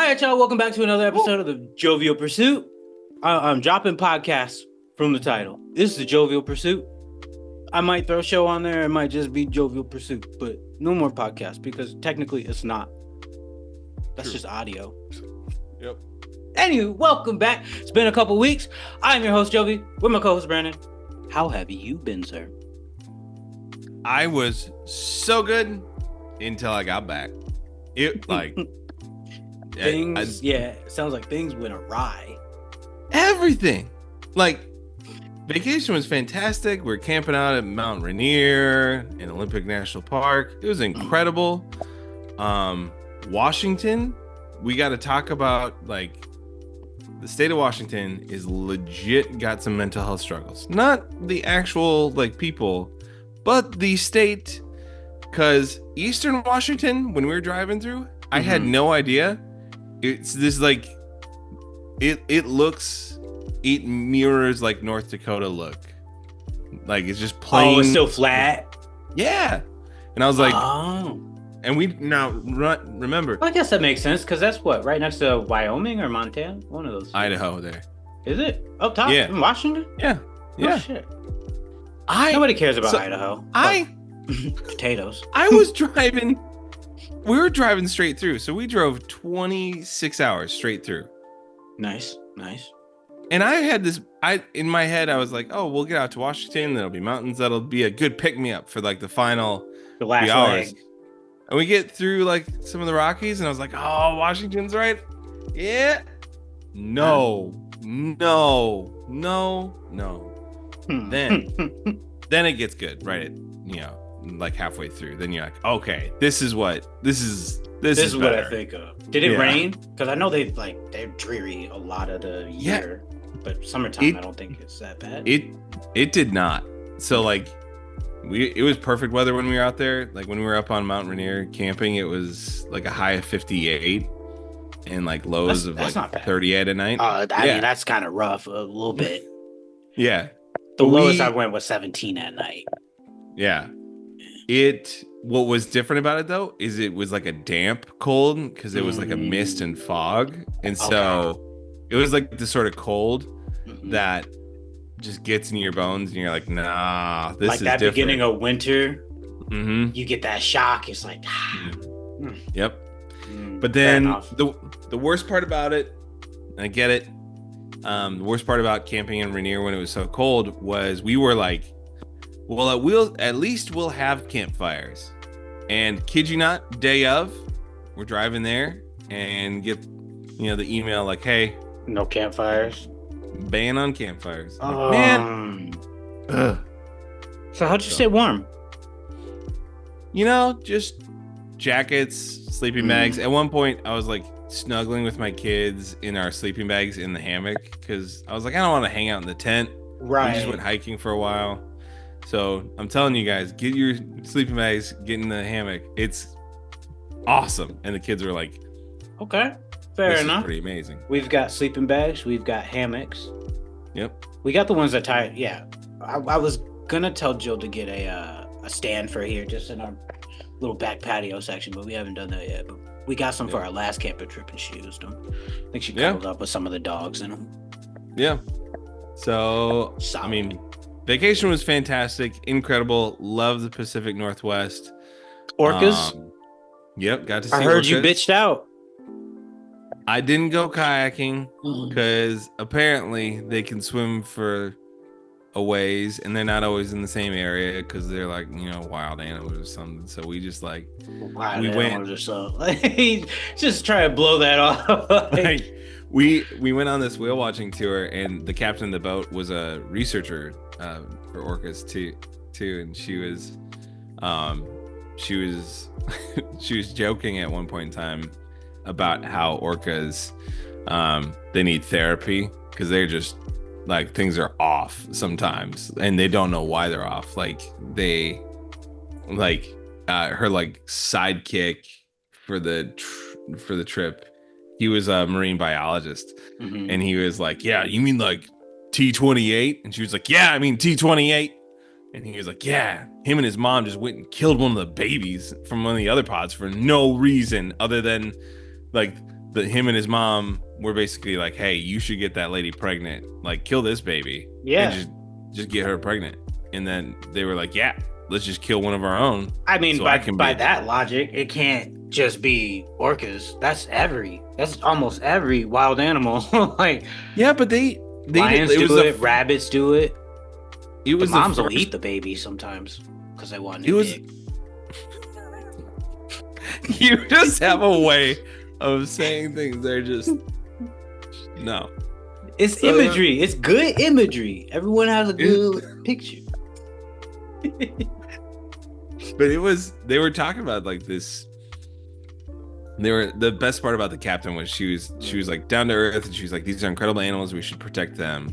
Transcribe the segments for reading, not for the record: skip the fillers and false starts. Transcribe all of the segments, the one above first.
right, y'all. Welcome back to another episode of the Jovial Pursuit. I'm dropping podcasts from the title. This is the Jovial Pursuit. I might throw a show on there. It might just be Jovial Pursuit, but no more podcasts because technically it's not. That's just audio. Yep. Anyway, welcome back. It's been a couple weeks. I'm your host, Jovy, with my co-host, Brandon. How have you been, sir? I was so good until I got back. It like things. It sounds like things went awry. Everything. Like vacation was fantastic. We were camping out at Mount Rainier in Olympic National Park. It was incredible. Washington, we got to talk about like the state of Washington is legit got some mental health struggles. Not the actual like people, but the state. Because Eastern Washington, when we were driving through, I had no idea. It's this like, it mirrors like North Dakota look. Like it's just plain. Oh, it's still flat. Yeah. And I was like, oh. And we now remember. Well, I guess that makes sense because that's what, right next to Wyoming or Montana? One of those. Idaho there. Is it? Up top? Yeah. In Washington? Yeah. Yeah. Oh, shit. Nobody cares about Idaho. Potatoes. I was driving. We were driving straight through. So we drove 26 hours straight through. Nice. And I had this, in my head, I was like, oh, we'll get out to Washington. There'll be mountains. That'll be a good pick-me-up for like the last few hours. leg. And we get through like some of the Rockies and I was like, oh, Washington's right. Yeah. No. Then it gets good, right? Like halfway through. Then you're like, okay, this is what I think of. Did it rain? Because I know they're dreary a lot of the year, but summertime I don't think it's that bad. It did not. So like it was perfect weather when we were out there. Like when we were up on Mount Rainier camping, it was like a high of 58 and like lows of like 38 at night. I mean, that's kind of rough a little bit. Yeah. The lowest I went was 17 at night. Yeah. What was different about it though is it was like a damp cold because it was like a mist and fog, and so it was like the sort of cold that just gets in your bones, and you're like, nah, this is that different. beginning of winter. You get that shock. It's like, yep. But then the worst part about it, I get it. The worst part about camping in Rainier when it was so cold was we were like, well, at least we'll have campfires. And kid you not, day of, we're driving there and get, the email like, hey, no campfires. Ban on campfires. Like, man. Ugh. So how'd you stay warm? Just jackets, sleeping bags. At one point, I was like snuggling with my kids in our sleeping bags in the hammock because I was like, I don't want to hang out in the tent. Right. We just went hiking for a while. So I'm telling you guys, get your sleeping bags, get in the hammock. It's awesome. And the kids were like, okay, fair enough. Pretty amazing. We've got sleeping bags. We've got hammocks. Yep. We got the ones that tie. Yeah. I was going to tell Jill to get a stand for here just in our little back patio section, but we haven't done that yet. But we got some for our last camping trip and she used them. I think she cuddled up with some of the dogs in them. Yeah. So, solid. I mean, vacation was fantastic, incredible. Love the Pacific Northwest. Orcas? Yep, got to see I heard orcas. you bitched out. I didn't go kayaking because apparently they can swim for a ways and they're not always in the same area because they're like, wild animals or something. So we just like, we went or something. Just try to blow that off. We went on this whale watching tour and the captain of the boat was a researcher for orcas too, and she was she was joking at one point in time about how orcas they need therapy because they're just like things are off sometimes and they don't know why they're off. Like they like her like sidekick for the trip, he was a marine biologist and he was like, yeah, you mean like T-28? And she was like, yeah, I mean T-28. And he was like, yeah, him and his mom just went and killed one of the babies from one of the other pods for no reason other than like him and his mom were basically like, hey, you should get that lady pregnant, like kill this baby, Yeah. and just get her pregnant. And then they were like, yeah, let's just kill one of our own. I mean, so by that logic, it can't just be orcas. That's almost every wild animal. Like, yeah, but they lions do it, rabbits do it. It was the moms will eat the baby sometimes because they want it big. You just have a way of saying things. They're just no. It's imagery. It's good imagery. Everyone has a good picture. But they were talking about like this. The best part about the captain was she was like down to earth, and she was like, these are incredible animals, we should protect them,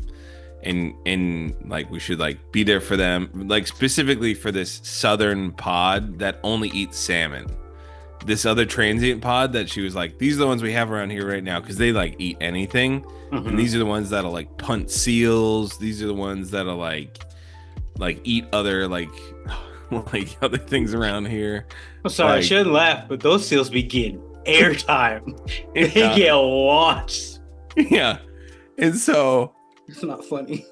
and like we should like be there for them, like specifically for this southern pod that only eats salmon. This other transient pod that she was like, these are the ones we have around here right now because they like eat anything. Mm-hmm. And these are the ones that'll like punt seals. These are the ones that'll like eat other like other things around here. I'm sorry, I shouldn't laugh, but those seals be getting airtime. They get launched. Yeah. And so it's not funny.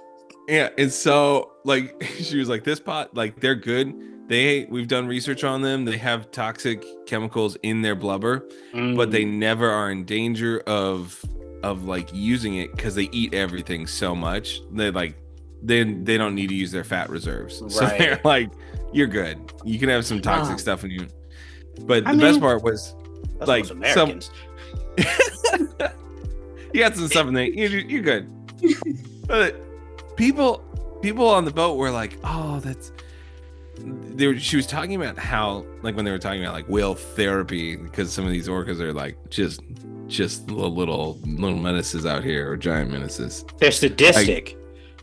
Yeah, and so like she was like, this pot, like they're good. We've done research on them. They have toxic chemicals in their blubber, but they never are in danger of like using it because they eat everything so much. They don't need to use their fat reserves. Right. So they're like, you're good. You can have some toxic stuff in you. But the best part was like Americans. You got some stuff in there. You're good. But people on the boat were like, oh, that's. She was talking about how, like, when they were talking about like whale therapy, because some of these orcas are like just little menaces out here, or giant menaces. They're sadistic.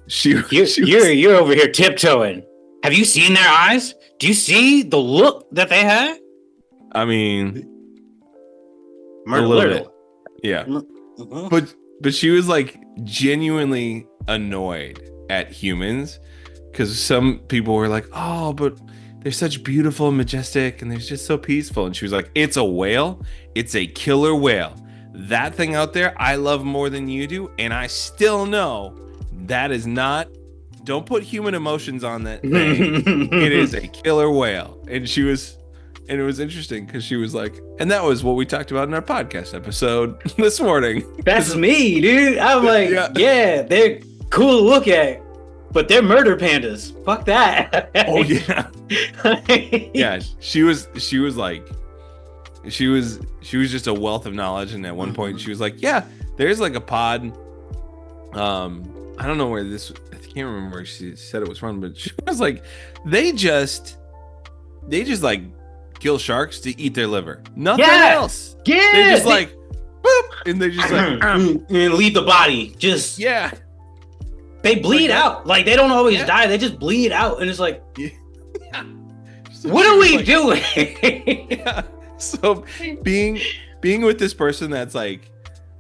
Like, you're over here tiptoeing. Have you seen their eyes? Do you see the look that they had? I mean, a little bit. Yeah. Mm-hmm. But she was like genuinely annoyed at humans. Because some people were like, oh, but they're such beautiful and majestic, and they're just so peaceful. And she was like, it's a whale. It's a killer whale. That thing out there, I love more than you do. And I still know that is not, don't put human emotions on that thing. It is a killer whale. And it was interesting because she was like, and that was what we talked about in our podcast episode this morning. That's me, dude. I'm like, yeah, they're cool to look at. But they're murder pandas. Fuck that. Oh yeah. Yeah, she was just a wealth of knowledge, and at one point she was like, yeah, there's like a pod. I don't know where this, I can't remember where she said it was from, but she was like, they just like kill sharks to eat their liver. Nothing else. Yeah. They're just like boop, and they're just like and leave the body. Just they bleed out. Like, they don't always die. They just bleed out. And it's like, so what are we doing? So being with this person that's like,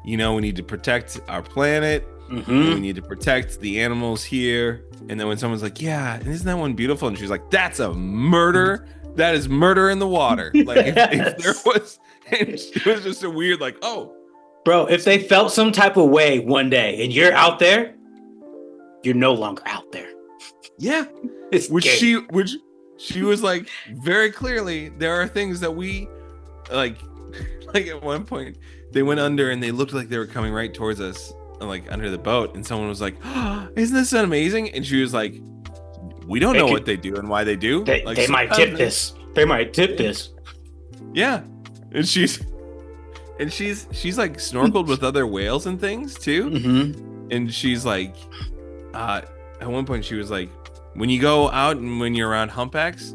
we need to protect our planet. Mm-hmm. We need to protect the animals here. And then when someone's like, yeah, isn't that one beautiful? And she's like, that's a murder. That is murder in the water. Like, if there was, and it was just a weird, like, oh. Bro, if they felt some type of way one day and you're out there, you're no longer out there. Yeah. Which she was like, very clearly, there are things that we like at one point they went under and they looked like they were coming right towards us, like under the boat, and someone was like, oh, isn't this amazing? And she was like, we don't know what they do and why they do. They might tip this. They might tip this. Yeah. And she's like snorkeled with other whales and things too. Mm-hmm. And she's like, at one point she was like, when you go out and when you're around humpbacks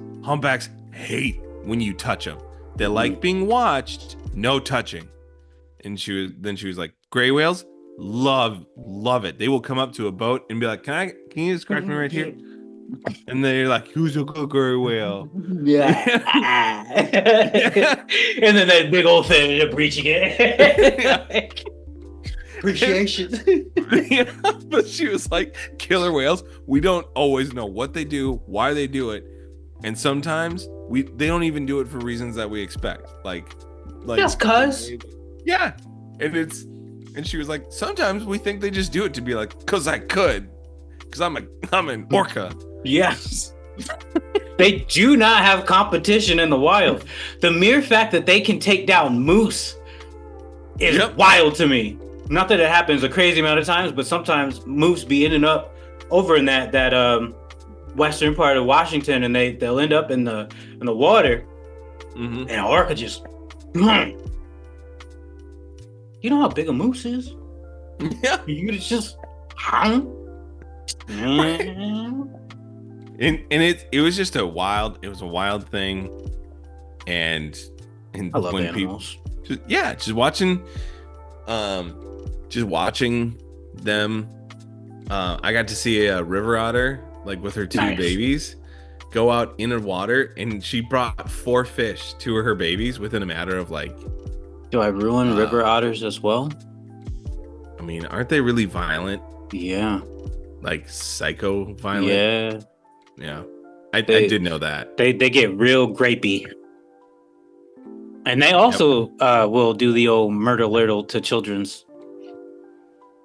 hate when you touch them. They like being watched, no touching. And she was like, gray whales love it. They will come up to a boat and be like, can you just scratch me right here? And they're like, who's a good gray whale? Yeah. And then that big old thing ended up reaching it. Appreciation. Yeah, but she was like, killer whales, we don't always know what they do, why they do it, and sometimes they don't even do it for reasons that we expect, like just cuz. Yeah. And she was like, sometimes we think they just do it to be like, because I could, because I'm an orca. Yes. They do not have competition in the wild. The mere fact that they can take down moose is wild to me. Not that it happens a crazy amount of times, but sometimes moose be ending up over in that western part of Washington, and they'll end up in the water, and an orca just. You know how big a moose is? Yeah. You just. And it was just a wild thing, and I love when animals. just watching them. I got to see a river otter like with her two babies go out in the water, and she brought 4 fish to her babies within a matter of like. Do I ruin river otters as well? I mean, aren't they really violent? Yeah. Like psycho violent? Yeah. Yeah. I did know that. They get real grapey. And they also will do the old murder little to children's.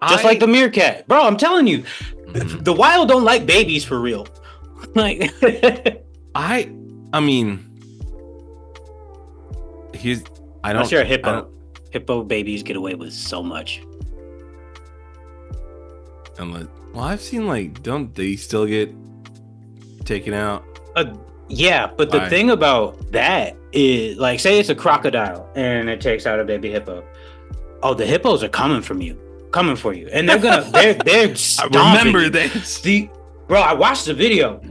Just like the meerkat. Bro, I'm telling you, the wild don't like babies for real. Like I mean, unless you're a hippo. Hippo babies get away with so much. Well, I've seen like, don't they still get taken out? Yeah, but the thing about that is, like, say it's a crocodile and it takes out a baby hippo. Oh, the hippos are coming for you, and they're gonna they're I remember this. Bro, I watched the video.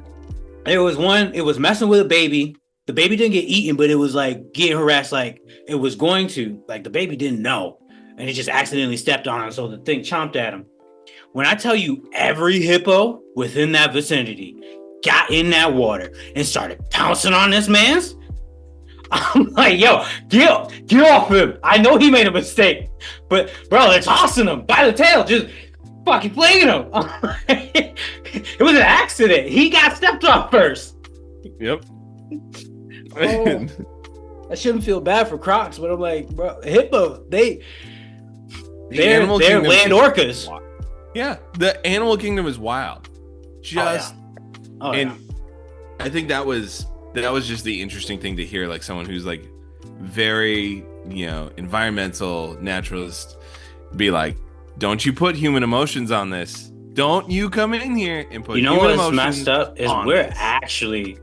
It was messing with a baby. The baby didn't get eaten, but it was like getting harassed, like it was going to. Like the baby didn't know, and it just accidentally stepped on him, so the thing chomped at him. When I tell you, every hippo within that vicinity got in that water and started pouncing on this man's, I'm like, yo, get off him. I know he made a mistake, but bro, they're tossing him by the tail, just fucking flinging him. It was an accident. He got stepped on first. Yep. Oh, I shouldn't feel bad for crocs, but I'm like, bro, hippo, they're land orcas. Yeah, the animal kingdom is wild. I think that was just the interesting thing to hear, like someone who's like very, environmental naturalist be like, don't you put human emotions on this. Don't you come in here and put human emotions. What's messed up is we're actually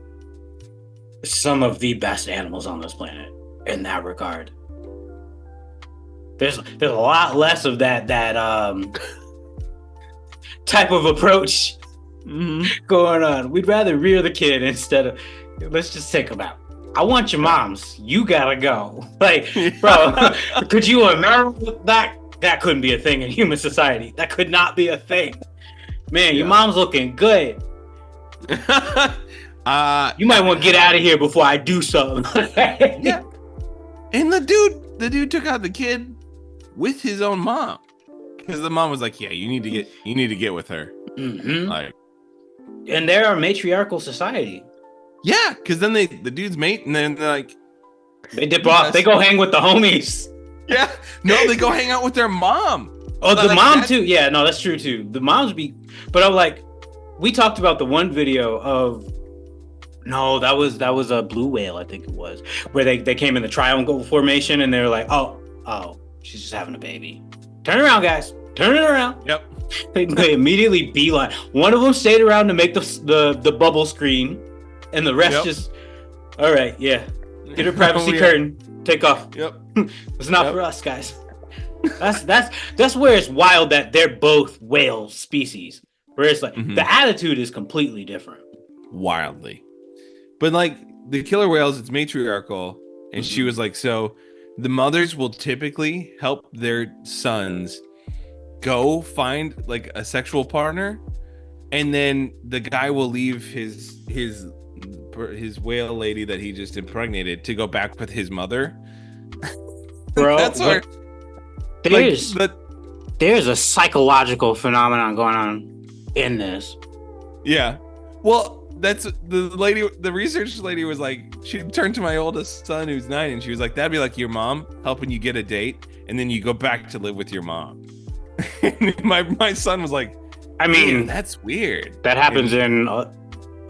some of the best animals on this planet in that regard. There's a lot less of that type of approach going on. We'd rather rear the kid instead of, let's just take them out. I want your moms. You gotta go. Like, bro, could you imagine that? That couldn't be a thing in human society. That could not be a thing. Man, your mom's looking good. You might want to get out of here before I do something. Yeah. And the dude took out the kid with his own mom. Because the mom was like, yeah, you need to get with her. Mm-hmm. Like, and they're a matriarchal society. Yeah, because then the dudes mate, and then they're like, they dip off. They go hang with the homies. Yeah, no, they go hang out with their mom. Oh, the mom too. Yeah, no, that's true too. The moms but I'm like, we talked about the one video of. No, that was a blue whale, I think it was, where they came in the triangle formation, and they were like, oh, she's just having a baby. Turn around, guys. Turn it around. Yep. They immediately beeline. One of them stayed around to make the bubble screen, and the rest just, all right, yeah. Get her privacy curtain. Take off. Yep. It's not for us, guys. That's where it's wild that they're both whale species. Where it's like the attitude is completely different. Wildly. But like the killer whales, it's matriarchal, and she was like, so the mothers will typically help their sons go find like a sexual partner, and then the guy will leave his whale lady that he just impregnated to go back with his mother. Bro, that's where there's a psychological phenomenon going on in this. Yeah. Well, that's the lady. The research lady was like, she turned to my oldest son who's 9, and she was like, "That'd be like your mom helping you get a date, and then you go back to live with your mom." And my son was like, I mean, that's weird. That happens in a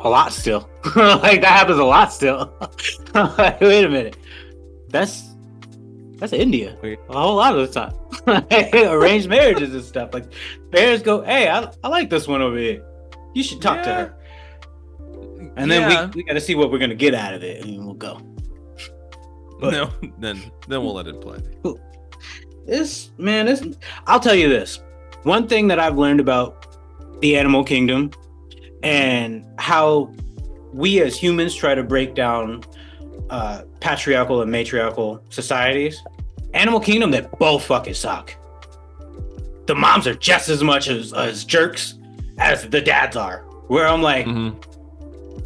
lot still. Like that happens a lot still. Like, wait a minute, that's India. Wait. A whole lot of the time. Arranged marriages and stuff. Like parents go, "Hey, I like this one over here. You should talk to her." And then we got to see what we're gonna get out of it, and we'll go. But no, then we'll let it play. I'll tell you this. One thing that I've learned about the animal kingdom and how we as humans try to break down patriarchal and matriarchal societies. Animal kingdom, they both fucking suck. The moms are just as much as jerks as the dads are. Where I'm like,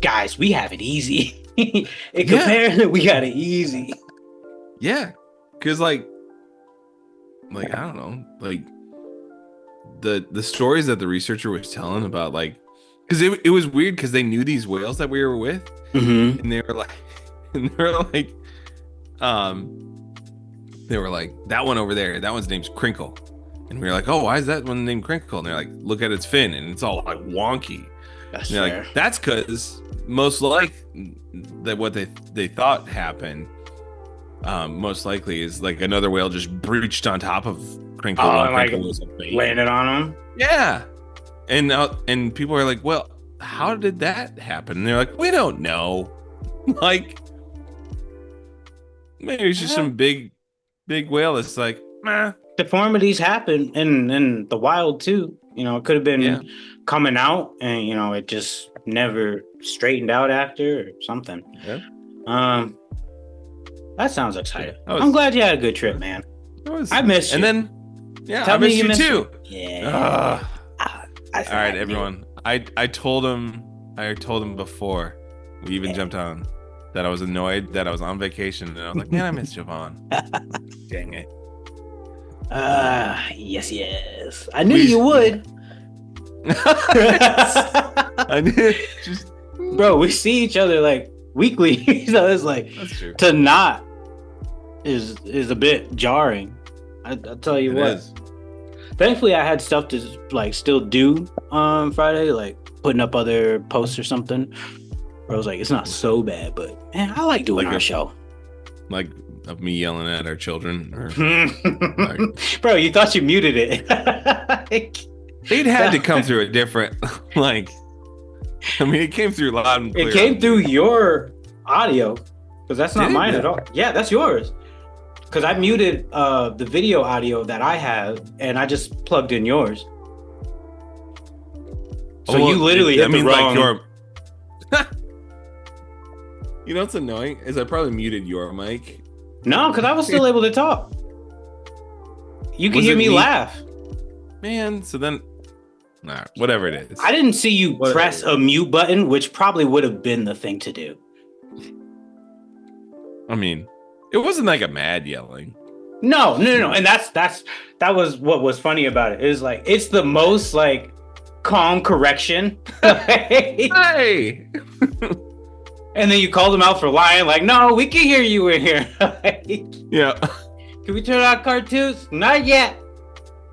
guys, we have it easy. In comparison, we got it easy. Yeah, because like I don't know, like the stories that the researcher was telling about, like, because it was weird because they knew these whales that we were with, and they were like, that one over there, that one's name's Crinkle, and we were like, oh, why is that one named Crinkle? And they're like, look at its fin, and it's all like wonky. That's and they're fair. like, that's because most like that what they thought happened. Most likely is like another whale just breached on top of Crinkle. And like landed on him. Yeah, and people are like, well, how did that happen? And they're like, we don't know. Like maybe it's just some big whale that's like, meh. Deformities happen in the wild too. You know, it could have been coming out, and you know, it just never straightened out after or something. Yeah. That sounds exciting. I'm glad you had a good trip, man. I missed you. And then, Tell I me missed you you missed too. Yeah. All right, everyone. I told him before we even jumped on that I was annoyed that I was on vacation, and I was like, man, I miss Javon. Dang it. Yes. I knew you would. I knew. Bro, we see each other like weekly, so it's like That's true. to not is a bit jarring. I tell you what. Is. Thankfully, I had stuff to like still do on Friday, like putting up other posts or something. Where I was like, it's not so bad, but man, I like doing our show. Like of me yelling at our children. Or, Bro, you thought you muted it. They'd had to come through a different, like, I mean, it came through loud and clear. It came through your audio, because that's not mine at all. Yeah, that's yours. Because I muted the video audio that I have, and I just plugged in yours. So you literally hit the wrong... Like you know what's annoying? Is I probably muted your mic. No, because I was still able to talk. You can hear me laugh. Man, so then... Nah, whatever it is. I didn't see you press a mute button, which probably would have been the thing to do. I mean, it wasn't like a mad yelling. No. And that was what was funny about it. It was like, it's the most like calm correction. Hey! And then you called him out for lying, like, no, we can hear you in here. Yeah. Can we turn on cartoons? Not yet.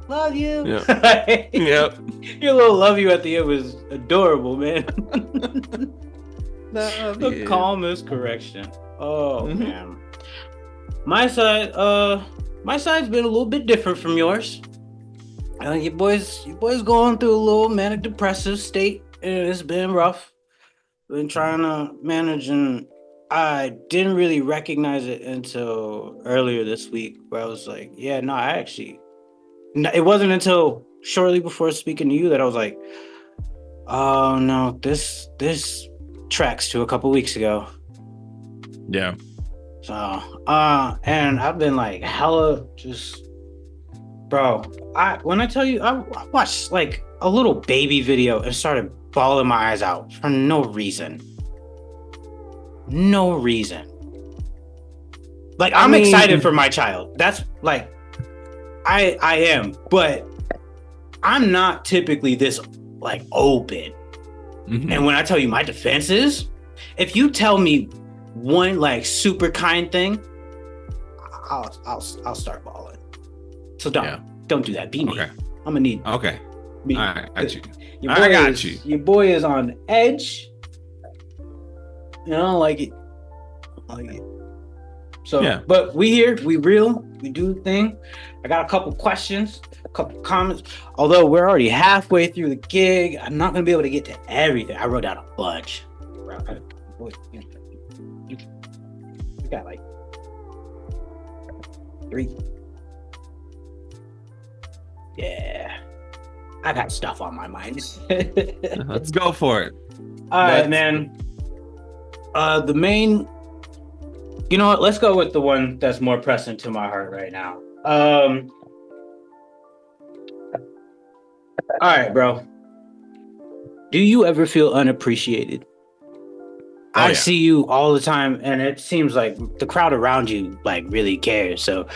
Love you. Yeah. Yep. Your little love you at the end was adorable, man. The calmest correction. Oh man. My side's been a little bit different from yours. You boys going through a little manic depressive state, and it's been rough. Been trying to manage, and I didn't really recognize it until earlier this week, where I was like, yeah, no, it wasn't until shortly before speaking to you that I was like, oh no, this tracks to a couple weeks ago. Yeah. So, and I've been like hella just, bro, when I tell you, I watched like a little baby video and started bawling my eyes out for no reason. Like, I'm excited for my child. That's like, I am, but I'm not typically this like open And when I tell you my defense is, if you tell me one like super kind thing, I'll start balling. So don't do that. Be me. Okay. I'm gonna need. Okay. Me. All right, got you. I got you. Your boy is on edge. I don't like it. So, yeah. But we here, we real, we do the thing. I got a couple questions, a couple comments. Although we're already halfway through the gig, I'm not gonna be able to get to everything. I wrote down a bunch. We got like 3. Yeah, I got stuff on my mind. Let's go for it. All right, man. The main. You know what? Let's go with the one that's more pressing to my heart right now. All right, bro. Do you ever feel unappreciated? I see you all the time, and it seems like the crowd around you like really cares. So,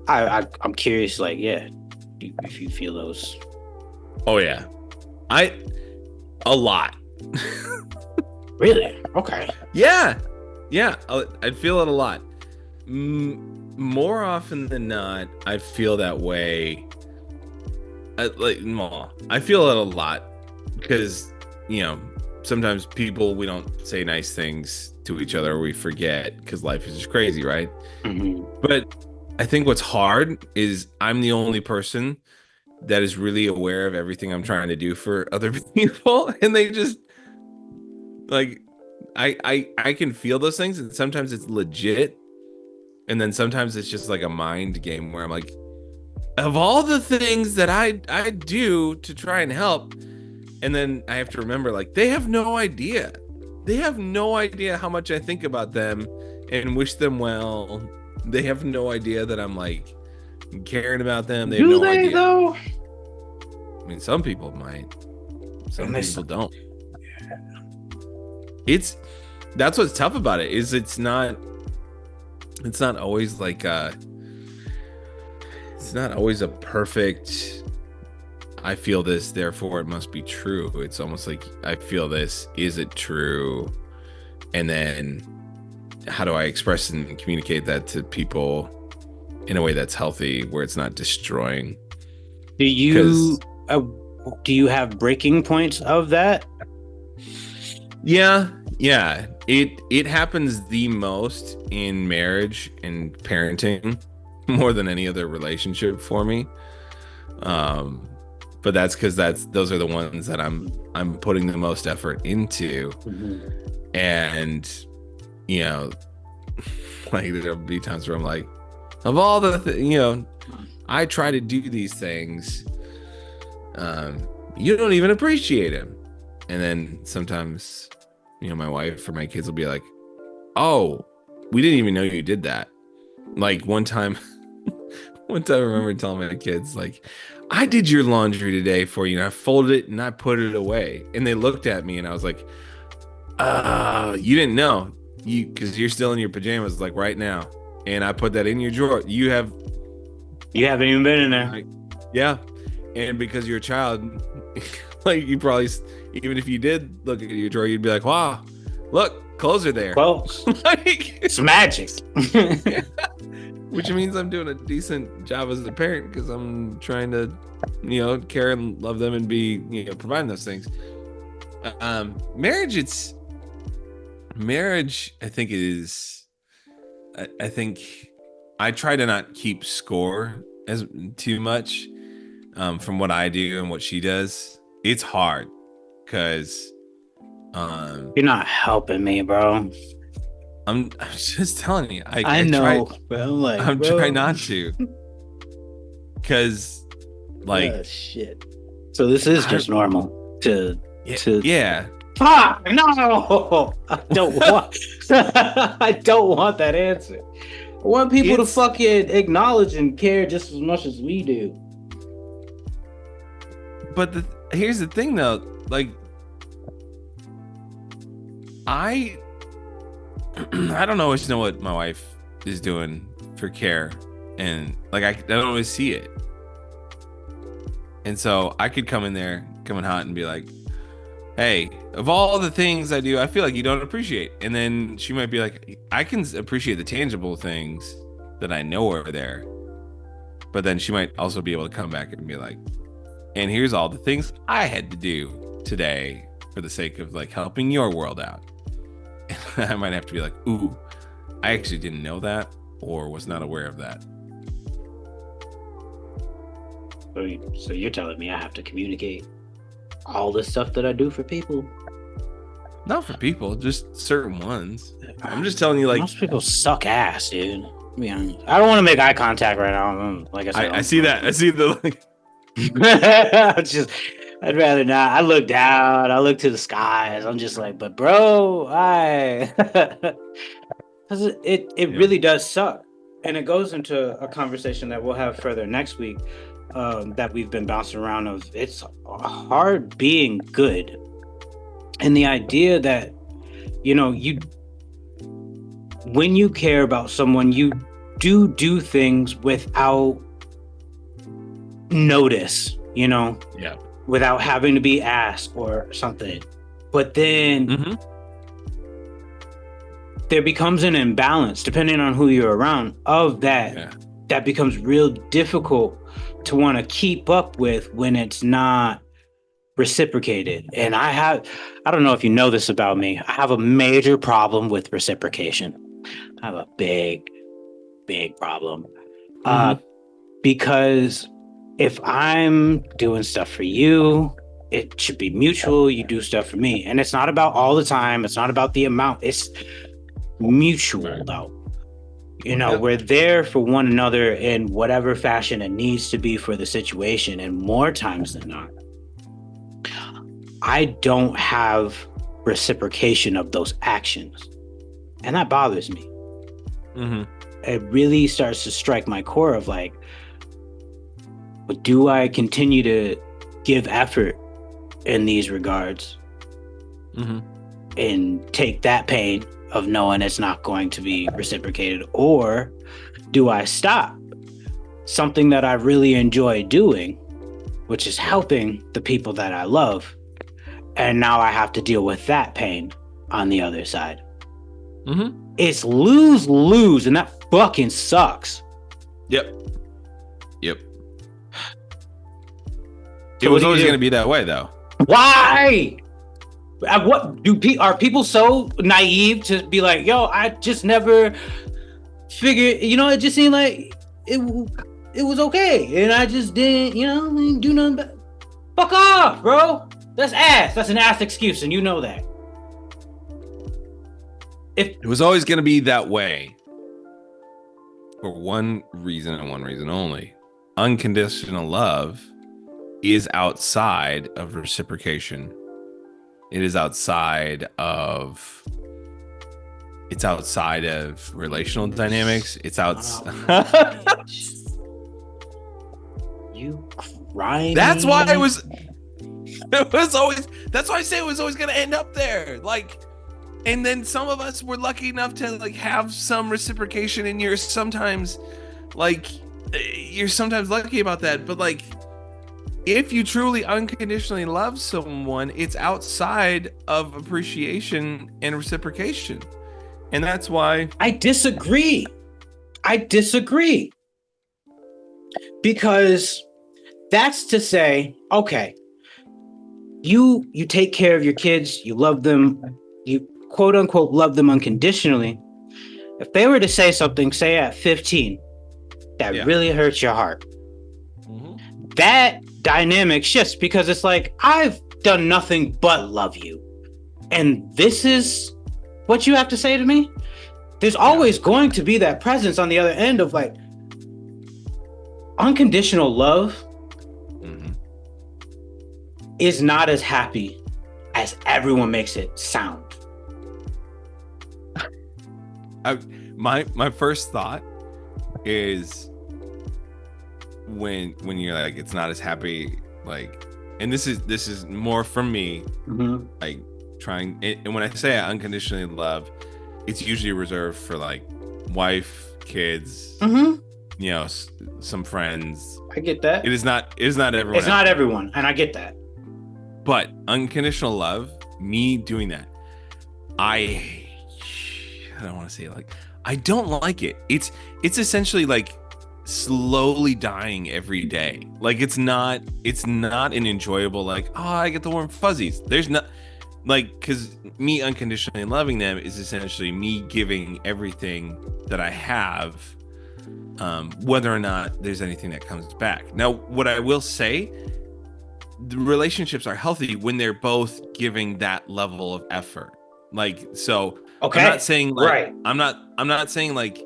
I'm curious, like, if you feel those. Oh yeah, a lot. Really? Okay. Yeah, I feel it a lot. More often than not, I feel that way. I feel it a lot because, sometimes we don't say nice things to each other. We forget because life is just crazy, right? Mm-hmm. But I think what's hard is I'm the only person that is really aware of everything I'm trying to do for other people, and they just like I can feel those things, and sometimes it's legit, and then sometimes it's just like a mind game where I'm like, of all the things that I do to try and help, and then I have to remember, like, they have no idea how much I think about them and wish them well. They have no idea that I'm like caring about them. They have no idea. Though? I mean, some people might. Some people don't. That's what's tough about it, is it's not always like it's not always a perfect I feel this, therefore it must be true. It's almost like I feel this, is it true? And then how do I express and communicate that to people in a way that's healthy, where it's not destroying? Do you have breaking points of that? Yeah. It happens the most in marriage and parenting more than any other relationship for me. But that's because those are the ones that I'm putting the most effort into. Mm-hmm. And like there'll be times where I'm like, of all the I try to do these things, you don't even appreciate him. And then sometimes my wife or my kids will be like, oh, we didn't even know you did that. Like one time I remember telling my kids, like, I did your laundry today for you, and I folded it and I put it away. And they looked at me and I was like, you didn't know, because you're still in your pajamas like right now, and I put that in your drawer. You haven't even been in there. Like, yeah. And because you're a child, like, you probably, even if you did look at your drawer, you'd be like, wow, look, clothes are there. Well, like, it's magic. Yeah. Which means I'm doing a decent job as a parent, because I'm trying to, care and love them and be, providing those things. Marriage, I think I think I try to not keep score as too much from what I do and what she does. It's hard because you're not helping me, bro. I'm just telling you. I know, bro. I'm trying not to, because shit. So this is just normal to yeah. Fuck no! I don't want. I don't want that answer. I want people to fucking acknowledge and care just as much as we do. But here's the thing, though. Like, I don't always know what my wife is doing for care, and like I don't always see it. And so I could come in hot and be like, hey, of all the things I do, I feel like you don't appreciate. And then she might be like, I can appreciate the tangible things that I know are there. But then she might also be able to come back and be like, and here's all the things I had to do today for the sake of like helping your world out. And I might have to be like, ooh, I actually didn't know that or was not aware of that. So you're telling me I have to communicate all the stuff that I do for people? Not for people, just certain ones. I'm just telling you, like, most people suck ass, dude. To be honest. I don't want to make eye contact right now. Like I said, I see that. I see the like. I'd rather not. I look down. I look to the skies. I'm just like, but bro, because it really does suck, and it goes into a conversation that we'll have further next week. That we've been bouncing around of it's hard being good, and the idea that you when you care about someone, you do things without notice, without having to be asked or something. But then there becomes an imbalance depending on who you're around of that. Yeah. That becomes real difficult to want to keep up with when it's not reciprocated. And I don't know if you know this about me. I have a major problem with reciprocation. I have a big problem. Because if I'm doing stuff for you, it should be mutual. You do stuff for me. And it's not about all the time. It's not about the amount. It's mutual, though. We're there for one another in whatever fashion it needs to be for the situation. And more times than not, I don't have reciprocation of those actions. And that bothers me. It really starts to strike my core of like, do I continue to give effort in these regards and take that pain of knowing it's not going to be reciprocated, or do I stop something that I really enjoy doing, which is helping the people that I love, and now I have to deal with that pain on the other side? It's lose, and that fucking sucks. Yep. It was always going to be that way, though. Why? Are people so naive to be like, yo, I just never figured, it just seemed like it was okay, and I just didn't do nothing but fuck off, bro. That's an ass excuse, and you know that. It was always going to be that way for one reason and one reason only. Unconditional love is outside of reciprocation. It is outside of relational dynamics. It's outside. You crying. That's why it was always. That's why I say it was always going to end up there. Like, and then some of us were lucky enough to like have some reciprocation, and you're sometimes lucky about that. But like, if you truly unconditionally love someone, it's outside of appreciation and reciprocation. And that's why I disagree. Because that's to say, okay, you take care of your kids, you love them, you quote unquote love them unconditionally. If they were to say something, say at 15, that really hurts your heart, that dynamic shifts, because it's like, I've done nothing but love you, and this is what you have to say to me. There's always going to be that presence on the other end of like unconditional love is not as happy as everyone makes it sound. My first thought is when you're like, it's not as happy, like, and this is more from me, like trying, and when I say I unconditionally love, it's usually reserved for like wife, kids, some friends. I get that. It is not everyone. It's not everyone, and I get that. But unconditional love, me doing that, I don't want to say it like, I don't like it. It's essentially like slowly dying every day. Like it's not an enjoyable, like, oh, I get the warm fuzzies. There's not, like, because me unconditionally loving them is essentially me giving everything that I have, whether or not there's anything that comes back. Now, what I will say, the relationships are healthy when they're both giving that level of effort. Like, so Okay. I'm not saying like, right. I'm not saying like,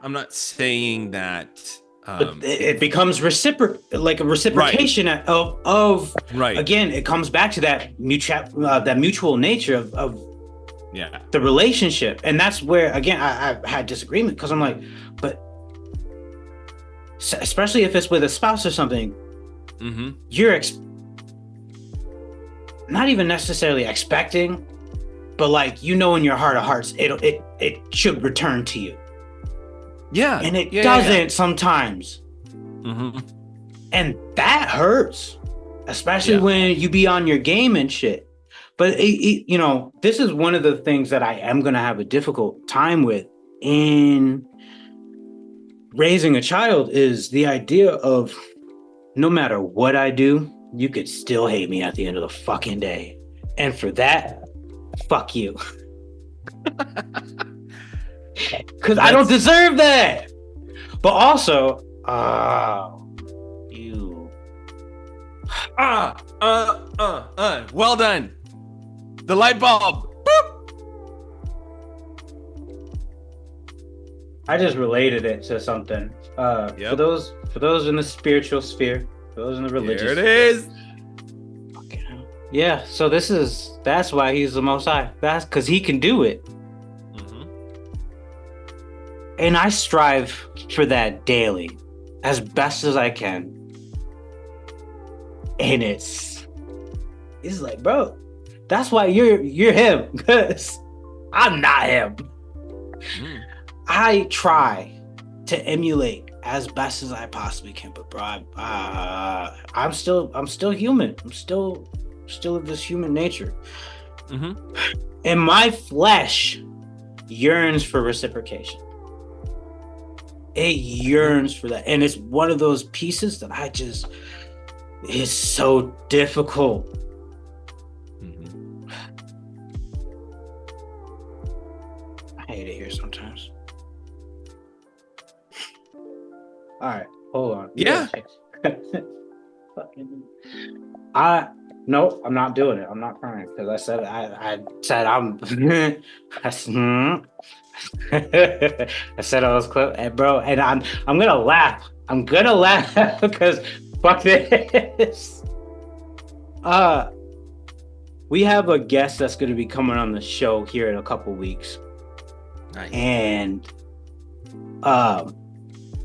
I'm not saying that But it becomes a reciprocation of right. Again, it comes back to that mutual nature of yeah, the relationship. And that's where, again, I've had disagreement, because I'm like, but especially if it's with a spouse or something, you're not even necessarily expecting, but like, in your heart of hearts, it should return to you. Yeah. And it doesn't sometimes. And that hurts, especially when you be on your game and shit. But this is one of the things that I am going to have a difficult time with in raising a child, is the idea of, no matter what I do, you could still hate me at the end of the fucking day. And for that, fuck you. Because I don't deserve that. But also, you. Well done. The light bulb. Boop. I just related it to something. For those in the spiritual sphere, for those in the religious. There it is. Yeah. So that's why he's the Most High. That's because he can do it. And I strive for that daily, as best as I can. And it's like, bro, that's why you're him, because I'm not him. I try to emulate as best as I possibly can, but bro, I'm still human. I'm still of this human nature. And my flesh yearns for reciprocation. It yearns for that. And it's one of those pieces that is so difficult. I hate it here sometimes. All right, hold on. Yeah. No, I'm not doing it. I'm not crying, because I said I'm I said I was close, bro, and I'm gonna laugh. I'm gonna laugh because fuck this. We have a guest that's gonna be coming on the show here in a couple weeks. Nice. And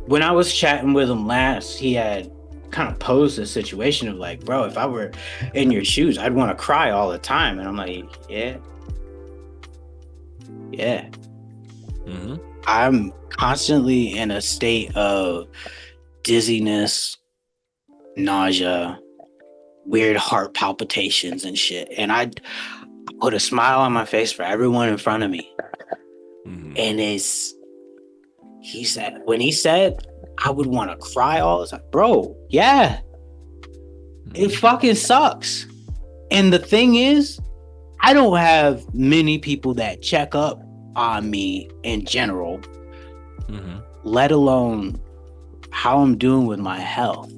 when I was chatting with him last, he had kind of posed a situation of like, bro, if I were in your shoes, I'd want to cry all the time. And I'm like, yeah. I'm constantly in a state of dizziness, nausea, weird heart palpitations and shit. And I put a smile on my face for everyone in front of me. And when he said I would want to cry all the time, bro, yeah, it fucking sucks. And the thing is, I don't have many people that check up on me in general, let alone how I'm doing with my health.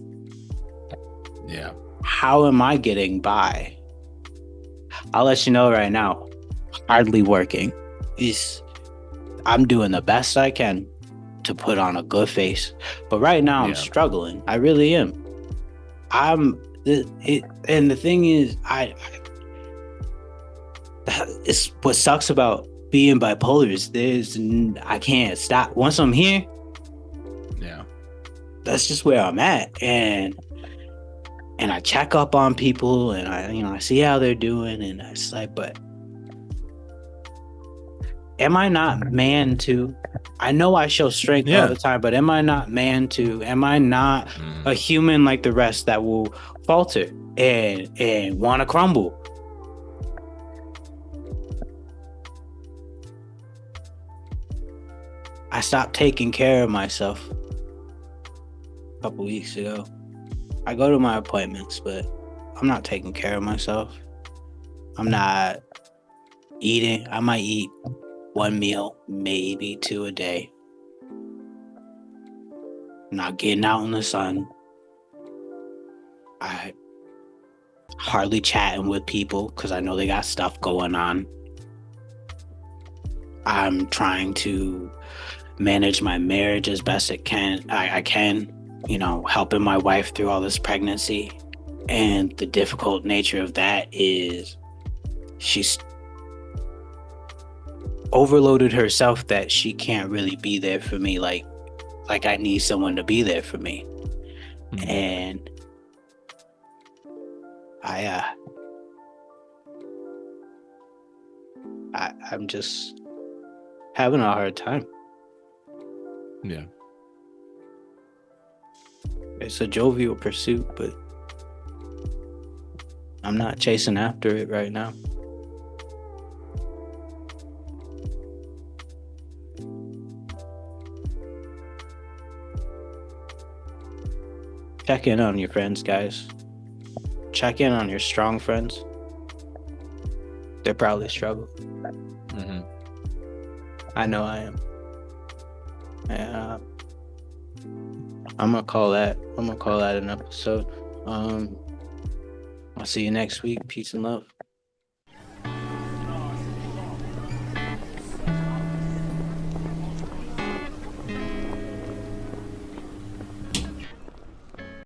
Yeah. How am I getting by? I'll let you know right now, hardly working. I'm doing the best I can to put on a good face, but right now I'm struggling. I really am. And the thing is, it's what sucks about being bipolar is I can't stop. Once I'm here, that's just where I'm at, and I check up on people, and I see how they're doing, and it's like, but am I not man to? I know I show strength all the time, but am I not man to? Am I not a human like the rest that will falter? and want to crumble. I stopped taking care of myself a couple weeks ago. I go to my appointments, but I'm not taking care of myself. I'm not eating. I might eat one meal, maybe two a day. I'm not getting out in the sun. I hardly chatting with people because I know they got stuff going on. I'm trying to manage my marriage as best I can, helping my wife through all this pregnancy. And the difficult nature of that is she's overloaded herself that she can't really be there for me like I need someone to be there for me. Mm-hmm. And I'm just having a hard time. Yeah. It's a jovial pursuit, but I'm not chasing after it right now. Check in on your friends, guys. Check in on your strong friends. They're probably struggling. Mm-hmm. I know I am. Yeah. I'm gonna call that an episode. I'll see you next week. Peace and love.